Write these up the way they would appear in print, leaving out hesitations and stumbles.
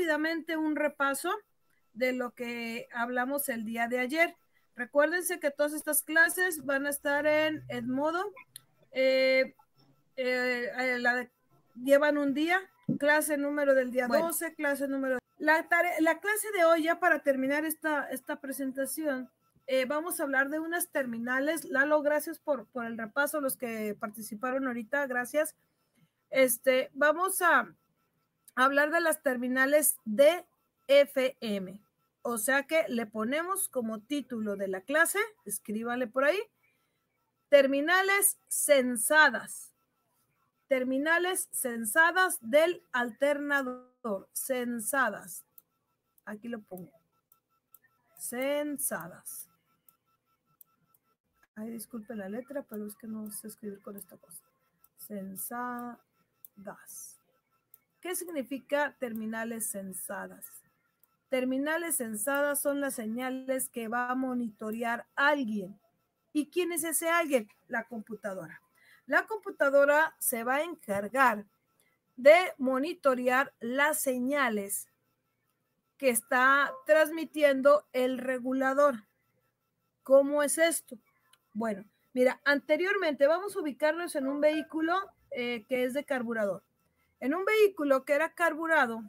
rápidamente un repaso de lo que hablamos el día de ayer. Recuérdense que todas estas clases van a estar en Edmodo. Llevan un día, clase número del día 12, clase número... La clase de hoy, ya para terminar esta presentación, vamos a hablar de unas terminales. Lalo, gracias por el repaso, los que participaron ahorita, gracias. Vamos a hablar de las terminales DFM. O sea que le ponemos como título de la clase, escríbale por ahí, terminales censadas. Terminales censadas del alternador. Censadas. Aquí lo pongo. Censadas. Ay, disculpe la letra, pero es que no sé escribir con esta cosa. Censadas. ¿Qué significa terminales censadas? Terminales censadas son las señales que va a monitorear alguien. ¿Y quién es ese alguien? La computadora. La computadora se va a encargar de monitorear las señales que está transmitiendo el regulador. ¿Cómo es esto? Bueno, mira, anteriormente vamos a ubicarnos en un vehículo que es de carburador. En un vehículo que era carburado,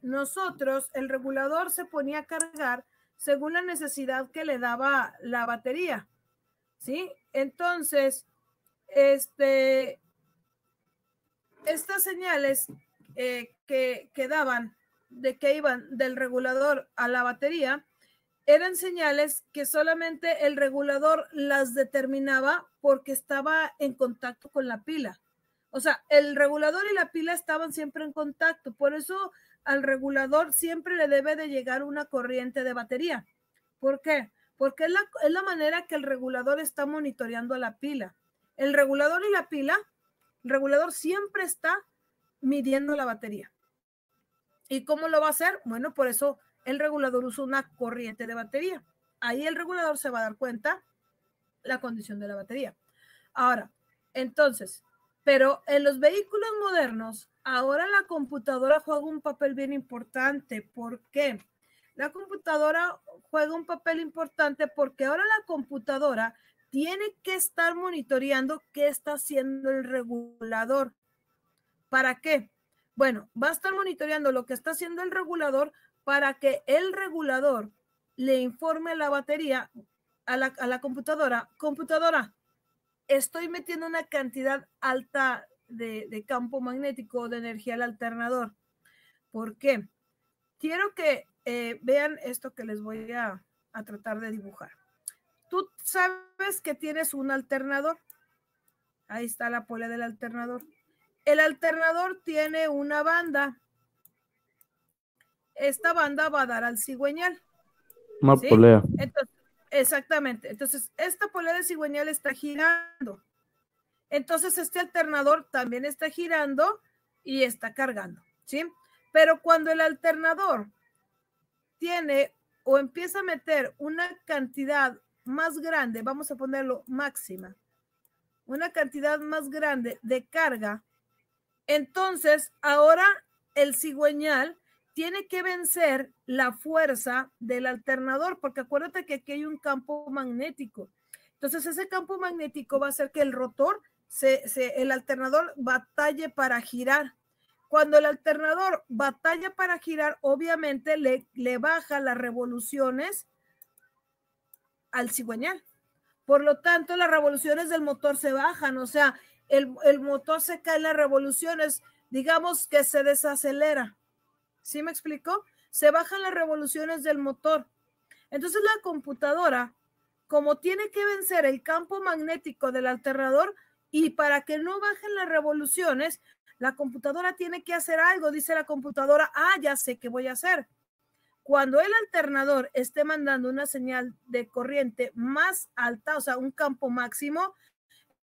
nosotros, el regulador se ponía a cargar según la necesidad que le daba la batería, ¿sí? Entonces, estas señales que daban de que iban del regulador a la batería eran señales que solamente el regulador las determinaba porque estaba en contacto con la pila. O sea, el regulador y la pila estaban siempre en contacto. Por eso al regulador siempre le debe de llegar una corriente de batería. ¿Por qué? Porque es la manera que el regulador está monitoreando a la pila. El regulador y la pila, el regulador siempre está midiendo la batería. ¿Y cómo lo va a hacer? Bueno, por eso el regulador usa una corriente de batería. Ahí el regulador se va a dar cuenta la condición de la batería. Ahora, entonces, pero en los vehículos modernos, ahora la computadora juega un papel bien importante. ¿Por qué? La computadora juega un papel importante porque ahora la computadora tiene que estar monitoreando qué está haciendo el regulador. ¿Para qué? Bueno, va a estar monitoreando lo que está haciendo el regulador para que el regulador le informe a la batería, a la computadora. Computadora, estoy metiendo una cantidad alta de campo magnético, de energía al alternador. ¿Por qué? Quiero que vean esto que les voy a tratar de dibujar. Tú sabes que tienes un alternador. Ahí está la polea del alternador. El alternador tiene una banda. Esta banda va a dar al cigüeñal. Una polea. Entonces, exactamente. Entonces, esta polea de cigüeñal está girando. Entonces, este alternador también está girando y está cargando, ¿sí? Pero cuando el alternador tiene o empieza a meter una cantidad más grande, vamos a ponerlo máxima, una cantidad más grande de carga, entonces ahora el cigüeñal tiene que vencer la fuerza del alternador, porque acuérdate que aquí hay un campo magnético. Entonces ese campo magnético va a hacer que el rotor, el alternador batalle para girar. Cuando el alternador batalla para girar, obviamente le baja las revoluciones al cigüeñal. Por lo tanto, las revoluciones del motor se bajan, o sea, el motor se cae en las revoluciones, digamos que se desacelera. ¿Sí me explico? Se bajan las revoluciones del motor. Entonces la computadora, como tiene que vencer el campo magnético del alternador y para que no bajen las revoluciones, la computadora tiene que hacer algo. Dice la computadora, ya sé qué voy a hacer. Cuando el alternador esté mandando una señal de corriente más alta, o sea, un campo máximo,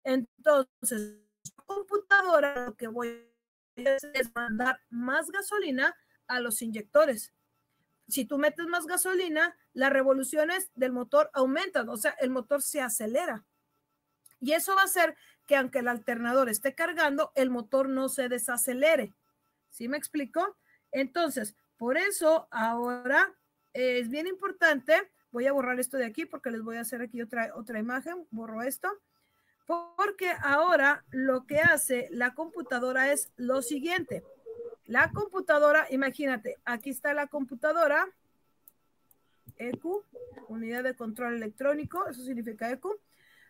entonces la computadora lo que voy a hacer es mandar más gasolina a los inyectores. Si tú metes más gasolina, las revoluciones del motor aumentan, o sea, el motor se acelera. Y eso va a hacer que aunque el alternador esté cargando, el motor no se desacelere. ¿Sí me explico? Entonces, por eso ahora es bien importante, voy a borrar esto de aquí porque les voy a hacer aquí otra imagen, borro esto, porque ahora lo que hace la computadora es lo siguiente. La computadora, imagínate, aquí está la computadora, EQ, unidad de control electrónico, eso significa EQ.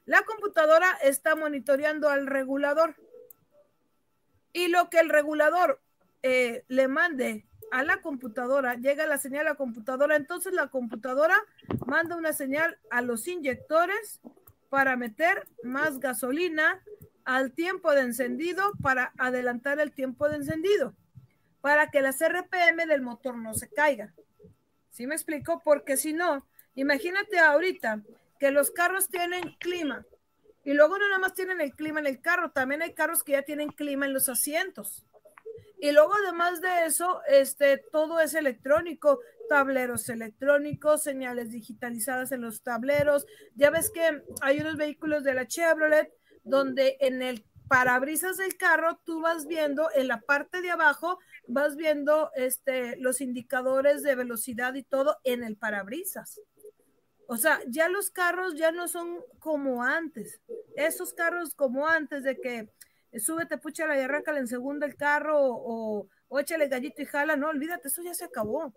La computadora está monitoreando al regulador y lo que el regulador le mande a la computadora, llega la señal a la computadora, entonces la computadora manda una señal a los inyectores para meter más gasolina al tiempo de encendido para adelantar el tiempo de encendido, para que las RPM del motor no se caigan. ¿Sí me explico? Porque si no, imagínate ahorita que los carros tienen clima y luego no nada más tienen el clima en el carro, también hay carros que ya tienen clima en los asientos. Y luego además de eso, todo es electrónico, tableros electrónicos, señales digitalizadas en los tableros. Ya ves que hay unos vehículos de la Chevrolet donde en el parabrisas del carro tú vas viendo en la parte de abajo, vas viendo los indicadores de velocidad y todo en el parabrisas. O sea, ya los carros ya no son como antes. Esos carros como antes de que súbete, púchala y arráncale en segunda el carro o échale gallito y jala, no, olvídate, eso ya se acabó.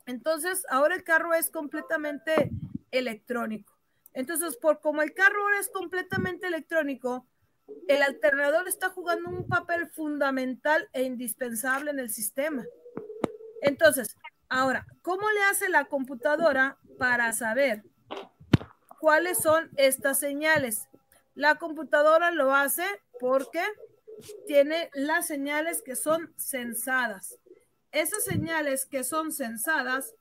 Entonces, ahora el carro es completamente electrónico. Entonces, por como el carro ahora es completamente electrónico, el alternador está jugando un papel fundamental e indispensable en el sistema. Entonces, ahora, ¿cómo le hace la computadora para saber cuáles son estas señales? La computadora lo hace porque tiene las señales que son sensadas. Esas señales que son sensadas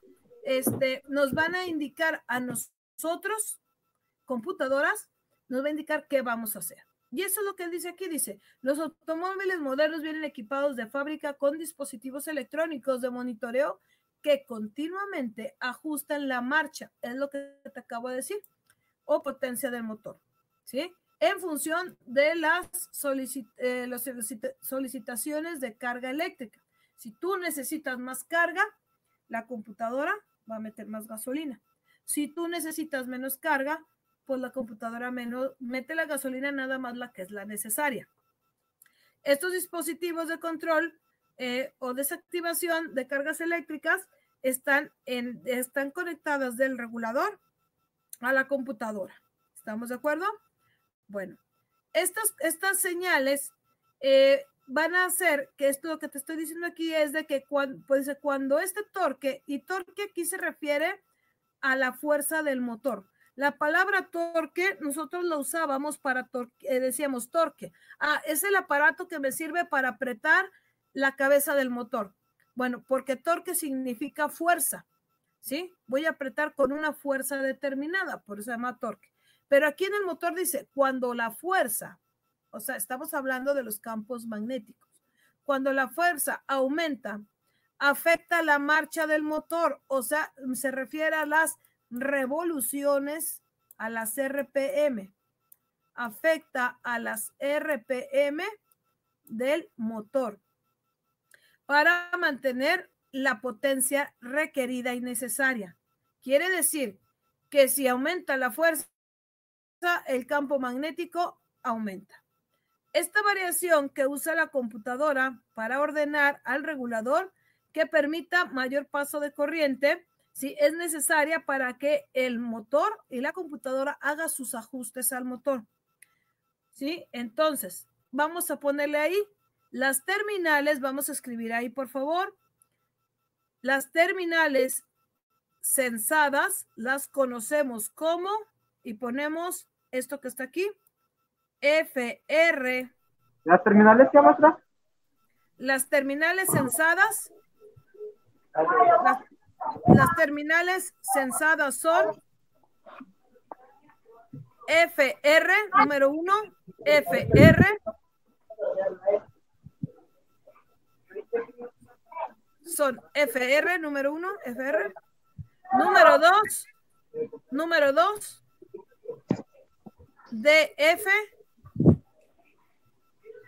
nos van a indicar a nosotros, computadoras, nos va a indicar qué vamos a hacer. Y eso es lo que dice aquí, dice, los automóviles modernos vienen equipados de fábrica con dispositivos electrónicos de monitoreo que continuamente ajustan la marcha, es lo que te acabo de decir, o potencia del motor, ¿sí? En función de las solicitaciones de carga eléctrica. Si tú necesitas más carga, la computadora va a meter más gasolina. Si tú necesitas menos carga, pues la computadora mete la gasolina nada más la que es la necesaria. Estos dispositivos de control o desactivación de cargas eléctricas están conectadas del regulador a la computadora. ¿Estamos de acuerdo? Bueno, estas señales van a hacer que esto lo que te estoy diciendo aquí es de que cuando este torque, y torque aquí se refiere a la fuerza del motor. La palabra torque nosotros lo usábamos para decíamos torque. Es el aparato que me sirve para apretar la cabeza del motor. Bueno, porque torque significa fuerza, ¿sí? Voy a apretar con una fuerza determinada, por eso se llama torque. Pero aquí en el motor dice, cuando la fuerza, o sea, estamos hablando de los campos magnéticos, cuando la fuerza aumenta, afecta la marcha del motor, o sea, se refiere a las revoluciones, a las RPM, afecta a las RPM del motor para mantener la potencia requerida y necesaria. Quiere decir que si aumenta la fuerza, el campo magnético aumenta. Esta variación que usa la computadora para ordenar al regulador que permita mayor paso de corriente, ¿sí? Es necesaria para que el motor y la computadora haga sus ajustes al motor, ¿sí? Entonces, vamos a ponerle ahí las terminales, vamos a escribir ahí, por favor. Las terminales sensadas las conocemos como, y ponemos esto que está aquí, FR. ¿Las terminales qué, maestra? Las terminales sensadas, las terminales sensadas son FR, número 1, FR. Son FR, número 1, FR. Número 2, DF,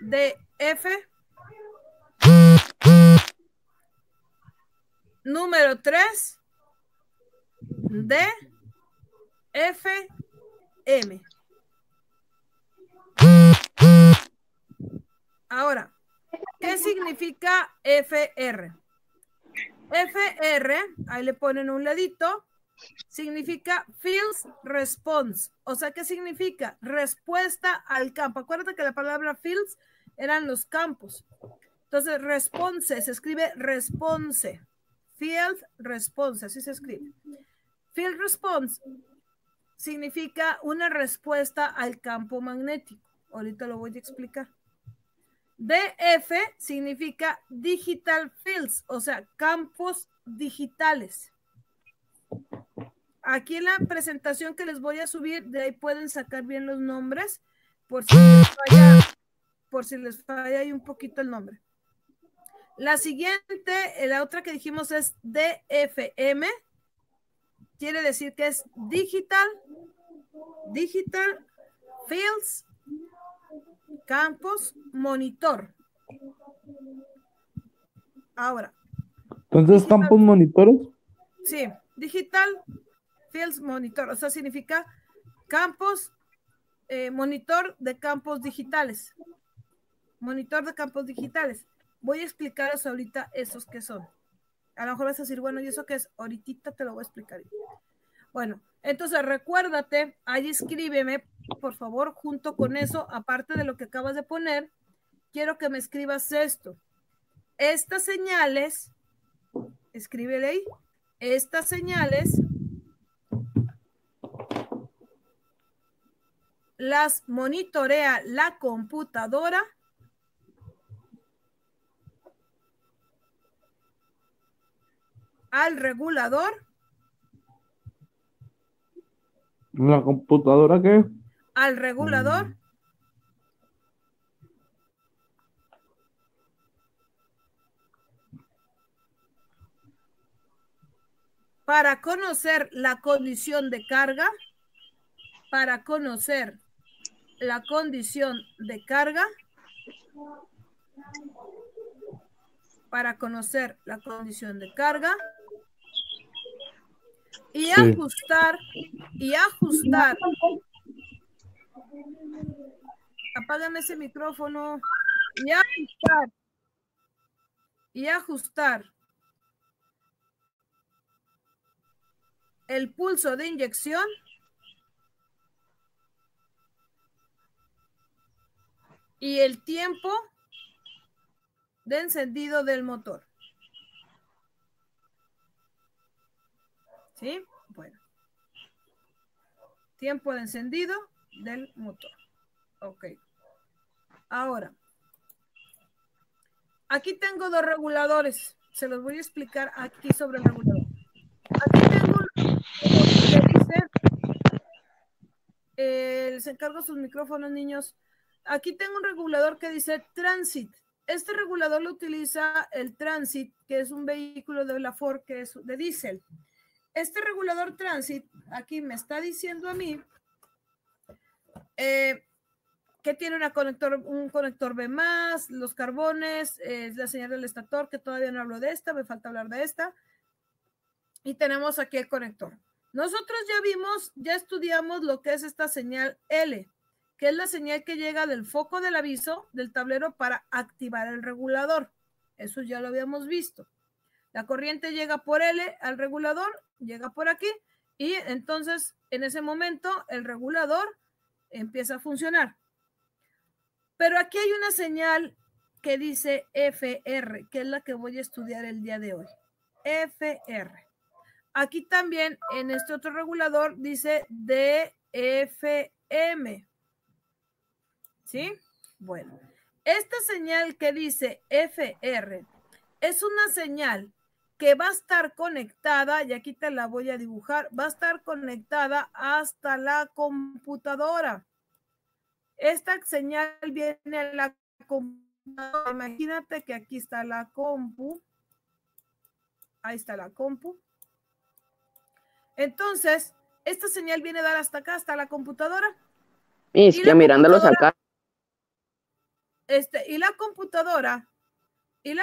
DF. Número 3, DFM. Ahora, ¿qué significa FR? FR, ahí le ponen un ladito, significa Fields Response. O sea, ¿qué significa? Respuesta al campo. Acuérdate que la palabra fields eran los campos. Entonces, response, se escribe response. Field response, así se escribe. Field response significa una respuesta al campo magnético. Ahorita lo voy a explicar. DF significa digital fields, o sea, campos digitales. Aquí en la presentación que les voy a subir, de ahí pueden sacar bien los nombres, por si les falla ahí un poquito el nombre. La siguiente, la otra que dijimos es DFM, quiere decir que es digital fields, campos, monitor. Ahora. Entonces, digital, campos monitores. Sí, digital fields monitor, o sea, significa campos, monitor de campos digitales. Monitor de campos digitales. Voy a explicaros ahorita esos que son. A lo mejor vas a decir, bueno, ¿y eso qué es? Ahorita te lo voy a explicar. Bueno, entonces recuérdate, ahí escríbeme, por favor, junto con eso, aparte de lo que acabas de poner, quiero que me escribas esto. Estas señales, escríbele ahí, estas señales las monitorea la computadora al regulador. ¿La computadora qué? Al regulador. Para conocer la condición de carga. Para conocer la condición de carga. Para conocer la condición de carga. Y sí. ajustar. Apágame ese micrófono. Y ajustar el pulso de inyección y el tiempo de encendido del motor. ¿Sí? Bueno. Tiempo de encendido del motor. Ok. Ahora, aquí tengo dos reguladores. Se los voy a explicar aquí sobre el regulador. Aquí tengo que dice, les encargo sus micrófonos, niños. Aquí tengo un regulador que dice Transit. Este regulador lo utiliza el Transit, que es un vehículo de la Ford, que es de diésel. Este regulador Transit, aquí me está diciendo a mí que tiene un conector B+, los carbones, la señal del estator, que todavía no hablo de esta, me falta hablar de esta. Y tenemos aquí el conector. Nosotros ya estudiamos lo que es esta señal L, que es la señal que llega del foco del aviso del tablero para activar el regulador. Eso ya lo habíamos visto. La corriente llega por L al regulador, llega por aquí, y entonces en ese momento el regulador empieza a funcionar. Pero aquí hay una señal que dice FR, que es la que voy a estudiar el día de hoy. FR. Aquí también en este otro regulador dice DFM. ¿Sí? Bueno, esta señal que dice FR es una señal que va a estar conectada, y aquí te la voy a dibujar, va a estar conectada hasta la computadora. Esta señal viene a la computadora. Imagínate que aquí está la compu. Ahí está la compu. Entonces, esta señal viene a dar hasta acá, hasta la computadora. Es que mirándolos acá. Y la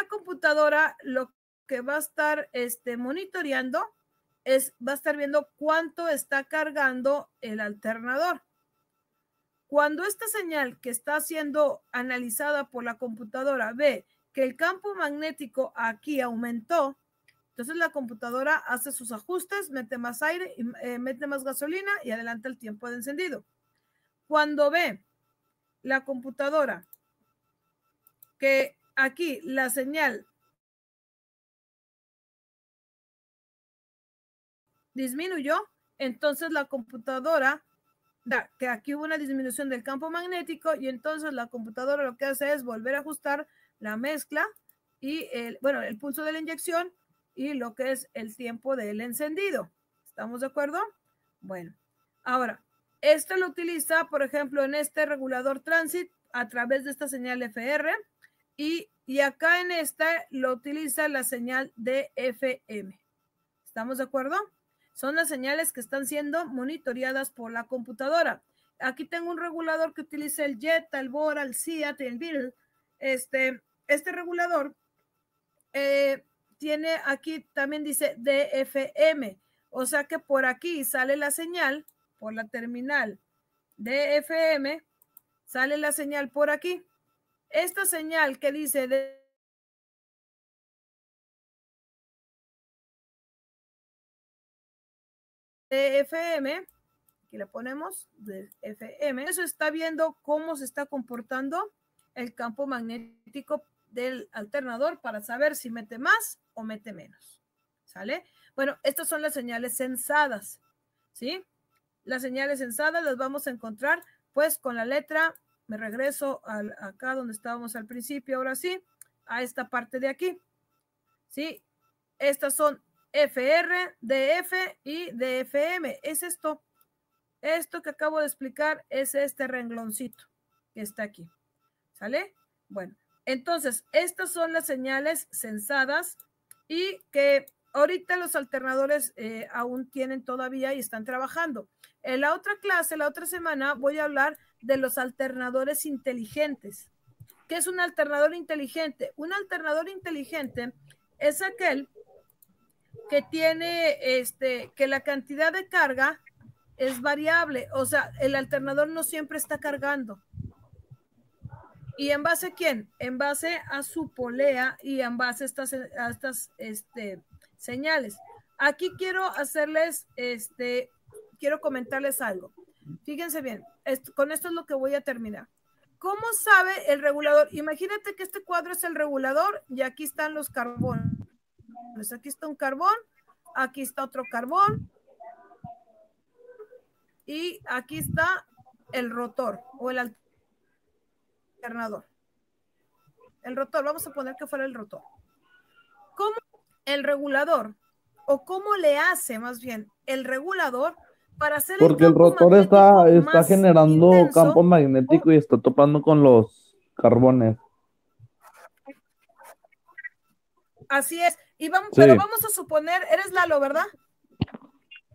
computadora lo que va a estar monitoreando va a estar viendo cuánto está cargando el alternador. Cuando esta señal que está siendo analizada por la computadora ve que el campo magnético aquí aumentó, entonces la computadora hace sus ajustes, mete más aire, mete más gasolina y adelanta el tiempo de encendido. Cuando ve la computadora que aquí la señal disminuyó, entonces la computadora da que aquí hubo una disminución del campo magnético y entonces la computadora lo que hace es volver a ajustar la mezcla y el pulso de la inyección y lo que es el tiempo del encendido. ¿Estamos de acuerdo? Bueno, ahora, esto lo utiliza, por ejemplo, en este regulador transit a través de esta señal FR y acá en esta lo utiliza la señal DFM. ¿Estamos de acuerdo? Son las señales que están siendo monitoreadas por la computadora. Aquí tengo un regulador que utiliza el Jetta, el Bora, el Seat, el Beetle. Este regulador tiene aquí, también dice DFM. O sea que por aquí sale la señal, por la terminal DFM, sale la señal por aquí. Esta señal que dice DFM, aquí le ponemos DFM, eso está viendo cómo se está comportando el campo magnético del alternador para saber si mete más o mete menos. ¿Sale? Bueno, estas son las señales sensadas, ¿sí? Las señales sensadas las vamos a encontrar pues con la letra, me regreso acá donde estábamos al principio, ahora sí, a esta parte de aquí, ¿sí? Estas son FR, DF y DFM. Es esto que acabo de explicar, es este rengloncito que está aquí. ¿Sale? Bueno, entonces, estas son las señales sensadas y que ahorita los alternadores aún tienen todavía y están trabajando. En la otra clase, la otra semana, voy a hablar de los alternadores inteligentes. ¿Qué es un alternador inteligente? Un alternador inteligente es aquel que tiene que la cantidad de carga es variable, o sea, el alternador no siempre está cargando. ¿Y en base a quién? En base a su polea y en base a estas señales. Aquí quiero hacerles, quiero comentarles algo. Fíjense bien, con esto es lo que voy a terminar. ¿Cómo sabe el regulador? Imagínate que este cuadro es el regulador y aquí están los carbones. Aquí está un carbón, aquí está otro carbón y aquí está el rotor o el alternador. El rotor, vamos a poner que fuera el rotor. ¿Cómo el regulador o cómo le hace más bien el regulador para hacer Porque el rotor está generando intenso, campo magnético y está topando con los carbones. Así es. Y vamos, Sí. pero vamos a suponer, eres Lalo, ¿verdad?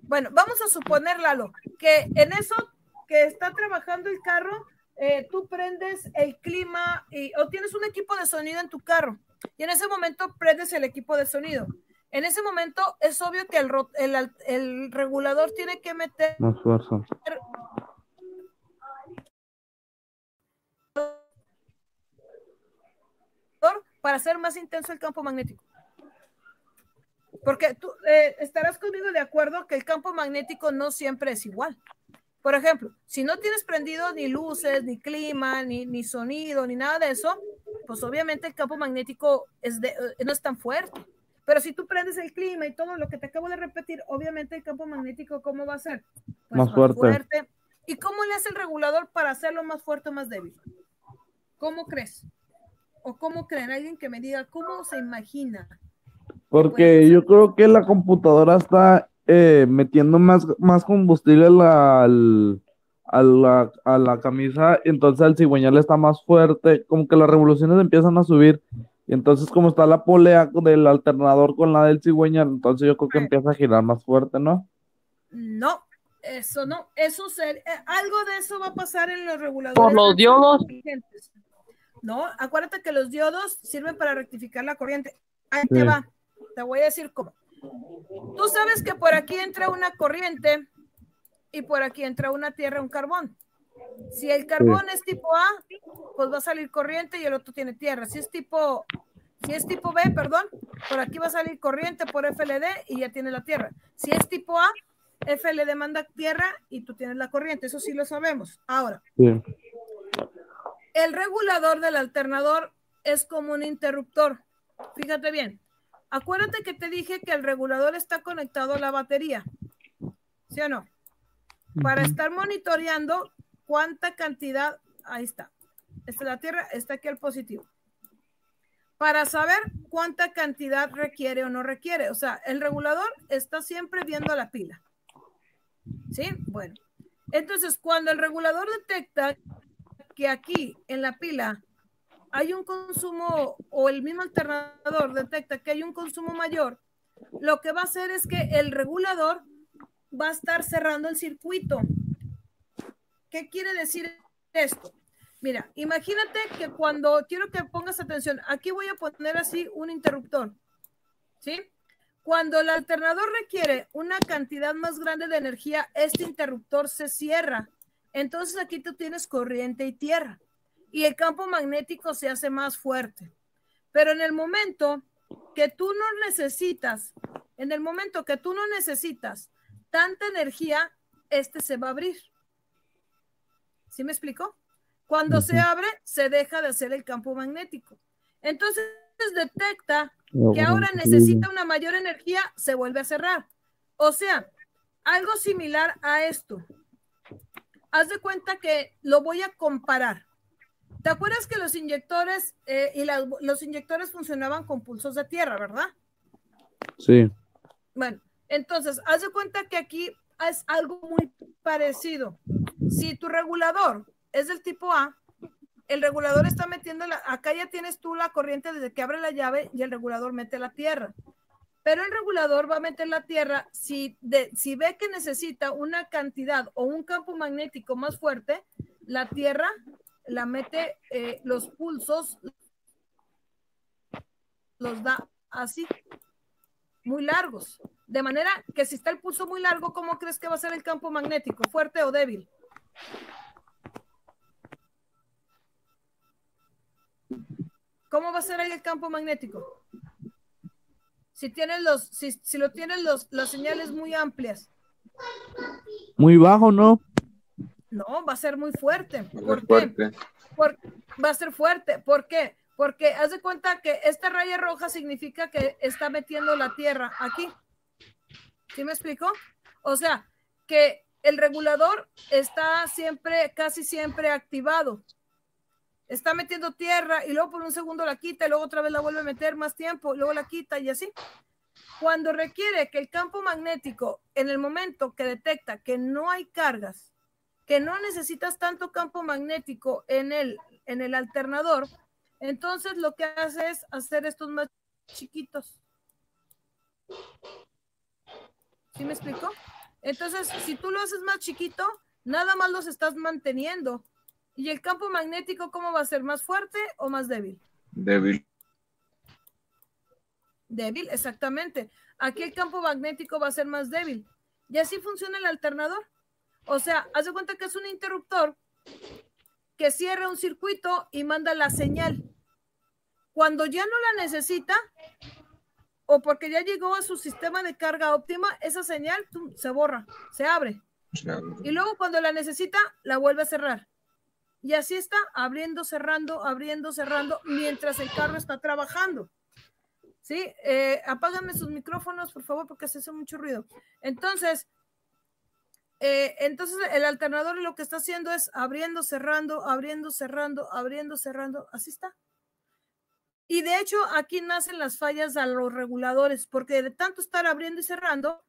Bueno, vamos a suponer, Lalo, que en eso que está trabajando el carro, tú prendes el clima o tienes un equipo de sonido en tu carro y en ese momento prendes el equipo de sonido. En ese momento es obvio que el regulador tiene que meter Más fuerza. para hacer más intenso el campo magnético. Porque tú estarás conmigo de acuerdo que el campo magnético no siempre es igual. Por ejemplo, si no tienes prendido ni luces, ni clima, ni sonido, ni nada de eso, pues obviamente el campo magnético no es tan fuerte. Pero si tú prendes el clima y todo lo que te acabo de repetir, obviamente el campo magnético, ¿cómo va a ser? Pues más fuerte. ¿Y cómo le hace el regulador para hacerlo más fuerte o más débil? ¿Cómo crees? ¿O cómo creen? Alguien que me diga, ¿cómo se imagina? Porque yo creo que la computadora está metiendo más combustible a la camisa, entonces el cigüeñal está más fuerte, como que las revoluciones empiezan a subir, y entonces como está la polea del alternador con la del cigüeñal, entonces yo creo que empieza a girar más fuerte, ¿no? No, eso no, algo de eso va a pasar en los reguladores. Por los diodos. No, acuérdate que los diodos sirven para rectificar la corriente. Ahí Sí. te va. Te voy a decir cómo. Tú sabes que por aquí entra una corriente y por aquí entra una tierra, un carbón. Si el carbón es tipo A, pues va a salir corriente y el otro tiene tierra. Si es tipo B, perdón, por aquí va a salir corriente por FLD y ya tiene la tierra. Si es tipo A, FLD manda tierra y tú tienes la corriente. Eso sí lo sabemos. Ahora, el regulador del alternador es como un interruptor. Fíjate bien. Acuérdate que te dije que el regulador está conectado a la batería. ¿Sí o no? Para estar monitoreando cuánta cantidad, ahí está. Esta es la tierra, está aquí el positivo. Para saber cuánta cantidad requiere o no requiere. O sea, el regulador está siempre viendo la pila. ¿Sí? Bueno. Entonces, cuando el regulador detecta que aquí en la pila hay un consumo, o el mismo alternador detecta que hay un consumo mayor, lo que va a hacer es que el regulador va a estar cerrando el circuito. ¿Qué quiere decir esto? Mira, imagínate que cuando, quiero que pongas atención, aquí voy a poner así un interruptor, ¿sí? Cuando el alternador requiere una cantidad más grande de energía, este interruptor se cierra. Entonces aquí tú tienes corriente y tierra y el campo magnético se hace más fuerte. Pero en el momento que tú no necesitas, tanta energía, este se va a abrir. ¿Sí me explico? Cuando se abre, se deja de hacer el campo magnético. Entonces detecta que ahora necesita una mayor energía, se vuelve a cerrar. O sea, algo similar a esto. Haz de cuenta que lo voy a comparar. ¿Te acuerdas que los inyectores los inyectores funcionaban con pulsos de tierra, verdad? Sí. Bueno, entonces, haz de cuenta que aquí es algo muy parecido. Si tu regulador es del tipo A, el regulador está metiendo, acá ya tienes tú la corriente desde que abre la llave y el regulador mete la tierra. Pero el regulador va a meter la tierra si ve que necesita una cantidad o un campo magnético más fuerte, la tierra la mete, los pulsos los da así, muy largos. De manera que si está el pulso muy largo, ¿cómo crees que va a ser el campo magnético? ¿Fuerte o débil? ¿Cómo va a ser ahí el campo magnético? Si tienes las señales muy amplias. Muy bajo, ¿no? No, va a ser muy fuerte. ¿Por qué? Va a ser fuerte. ¿Por qué? Porque haz de cuenta que esta raya roja significa que está metiendo la tierra aquí. ¿Sí me explico? O sea, que el regulador está siempre, casi siempre activado. Está metiendo tierra y luego por un segundo la quita y luego otra vez la vuelve a meter más tiempo, luego la quita y así. Cuando requiere que el campo magnético, en el momento que detecta que no hay cargas, que no necesitas tanto campo magnético en el alternador, entonces lo que hace es hacer estos más chiquitos. ¿Sí me explico? Entonces, si tú lo haces más chiquito, nada más los estás manteniendo. ¿Y el campo magnético cómo va a ser? ¿Más fuerte o más débil? Débil. Débil, exactamente. Aquí el campo magnético va a ser más débil. Y así funciona el alternador. O sea, haz de cuenta que es un interruptor que cierra un circuito y manda la señal. Cuando ya no la necesita, o porque ya llegó a su sistema de carga óptima, esa señal se borra, se abre. Y luego cuando la necesita, la vuelve a cerrar. Y así está, abriendo, cerrando, mientras el carro está trabajando. ¿Sí? Apáganme sus micrófonos, por favor, porque se hace mucho ruido. Entonces el alternador lo que está haciendo es abriendo, cerrando, así está. Y de hecho, aquí nacen las fallas a los reguladores, porque de tanto estar abriendo y cerrando,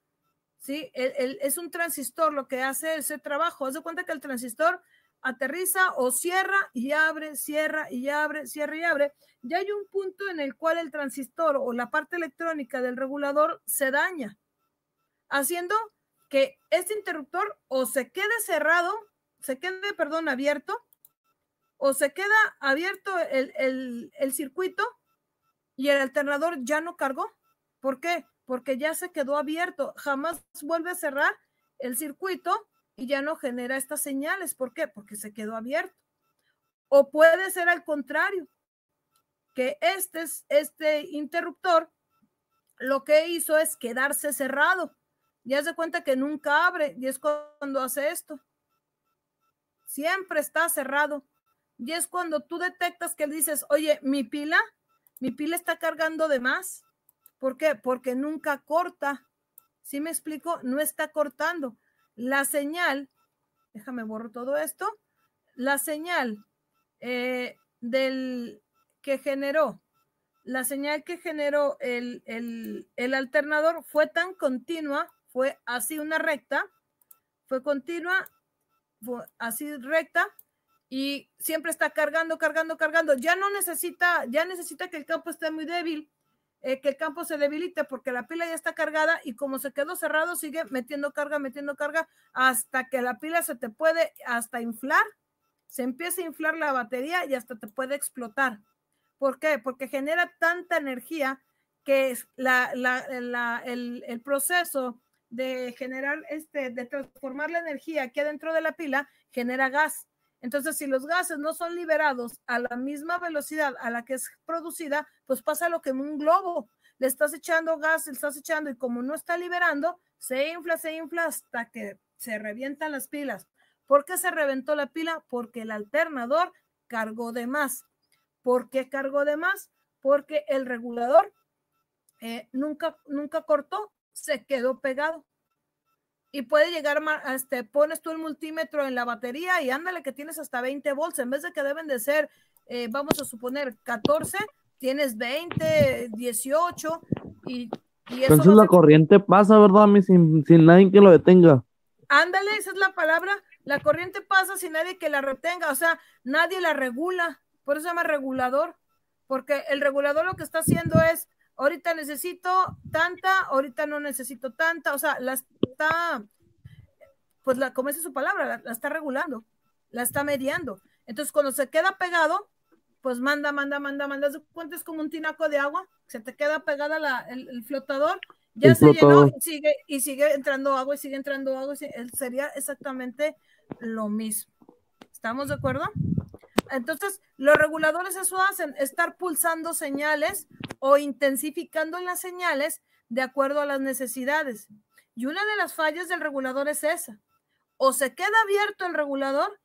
¿sí? Es un transistor lo que hace ese trabajo. Haz de cuenta que el transistor aterriza o cierra y abre, cierra y abre, cierra y abre. Ya hay un punto en el cual el transistor o la parte electrónica del regulador se daña, haciendo que este interruptor o se quede abierto, o se queda abierto el circuito y el alternador ya no cargó. ¿Por qué? Porque ya se quedó abierto, jamás vuelve a cerrar el circuito y ya no genera estas señales. ¿Por qué? Porque se quedó abierto. O puede ser al contrario, que este interruptor lo que hizo es quedarse cerrado. Ya se cuenta que nunca abre y es cuando hace esto. Siempre está cerrado. Y es cuando tú detectas que dices, oye, mi pila está cargando de más. ¿Por qué? Porque nunca corta. ¿Sí me explico? No está cortando. La señal, déjame borro todo esto, la señal que generó el alternador fue tan continua, fue así una recta, fue continua, fue así recta, y siempre está cargando. Ya necesita que el campo esté muy débil, que el campo se debilite, porque la pila ya está cargada, y como se quedó cerrado, sigue metiendo carga, hasta que la pila se te puede hasta inflar, se empieza a inflar la batería y hasta te puede explotar. ¿Por qué? Porque genera tanta energía que el proceso de generar, de transformar la energía aquí adentro de la pila, genera gas. Entonces, si los gases no son liberados a la misma velocidad a la que es producida, pues pasa lo que en un globo. Le estás echando gas, y como no está liberando, se infla hasta que se revientan las pilas. ¿Por qué se reventó la pila? Porque el alternador cargó de más. ¿Por qué cargó de más? Porque el regulador nunca cortó, se quedó pegado. Y puede llegar, pones tú el multímetro en la batería y ándale que tienes hasta 20 volts, en vez de que deben de ser, vamos a suponer, 14, tienes 20, 18, y eso Entonces la corriente pasa, ¿verdad? A mí sin nadie que lo detenga. Ándale, esa es la palabra. La corriente pasa sin nadie que la retenga, o sea, nadie la regula. Por eso se llama regulador, porque el regulador lo que está haciendo es, ahorita necesito tanta, ahorita no necesito tanta, o sea, la está, pues como dice su palabra, la está regulando, la está mediando. Entonces, cuando se queda pegado, pues manda. Es como un tinaco de agua, se te queda pegada el flotador, ya se llenó y sigue entrando agua, sería exactamente lo mismo. ¿Estamos de acuerdo? Entonces, los reguladores eso hacen, estar pulsando señales o intensificando las señales de acuerdo a las necesidades. Y una de las fallas del regulador es esa. O se queda abierto el regulador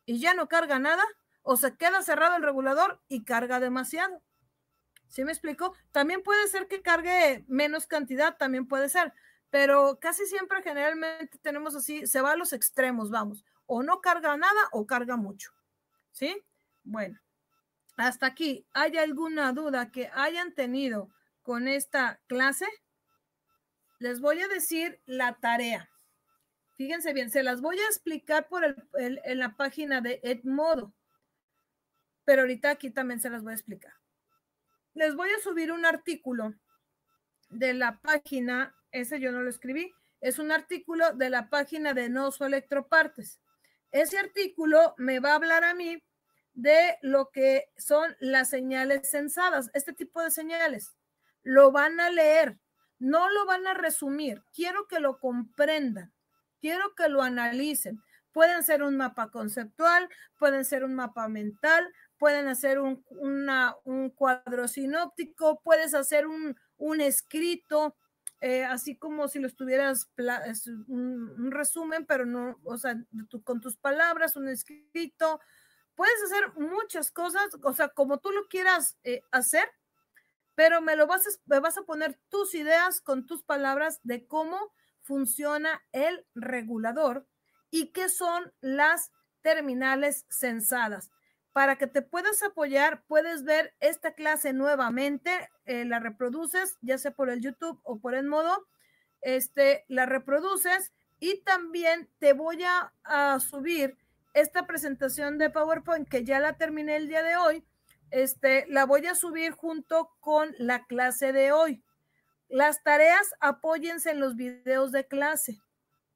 y ya no carga nada, o se queda cerrado el regulador y carga demasiado. ¿Sí me explico? También puede ser que cargue menos cantidad, también puede ser, pero casi siempre generalmente tenemos así, se va a los extremos, vamos, o no carga nada o carga mucho. ¿Sí? Bueno, hasta aquí, ¿hay alguna duda que hayan tenido con esta clase? Les voy a decir la tarea. Fíjense bien, se las voy a explicar en la página de Edmodo, pero ahorita aquí también se las voy a explicar. Les voy a subir un artículo de la página, ese yo no lo escribí, es un artículo de la página de Noso Electropartes. Ese artículo me va a hablar a mí de lo que son las señales sensadas, este tipo de señales. Lo van a leer, no lo van a resumir. Quiero que lo comprendan, quiero que lo analicen. Pueden ser un mapa conceptual, pueden ser un mapa mental, pueden hacer un cuadro sinóptico, puedes hacer un escrito, así como si lo estuvieras, un resumen, pero no, o sea, con tus palabras, un escrito. Puedes hacer muchas cosas, o sea, como tú lo quieras hacer, pero me vas a poner tus ideas con tus palabras de cómo funciona el regulador y qué son las terminales sensadas. Para que te puedas apoyar, puedes ver esta clase nuevamente, la reproduces, ya sea por el YouTube o por Edmodo, la reproduces, y también te voy a subir esta presentación de PowerPoint que ya la terminé el día de hoy, la voy a subir junto con la clase de hoy. Las tareas, apóyense en los videos de clase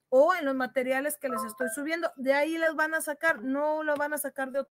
o en los materiales que les estoy subiendo. De ahí las van a sacar, no lo van a sacar de otro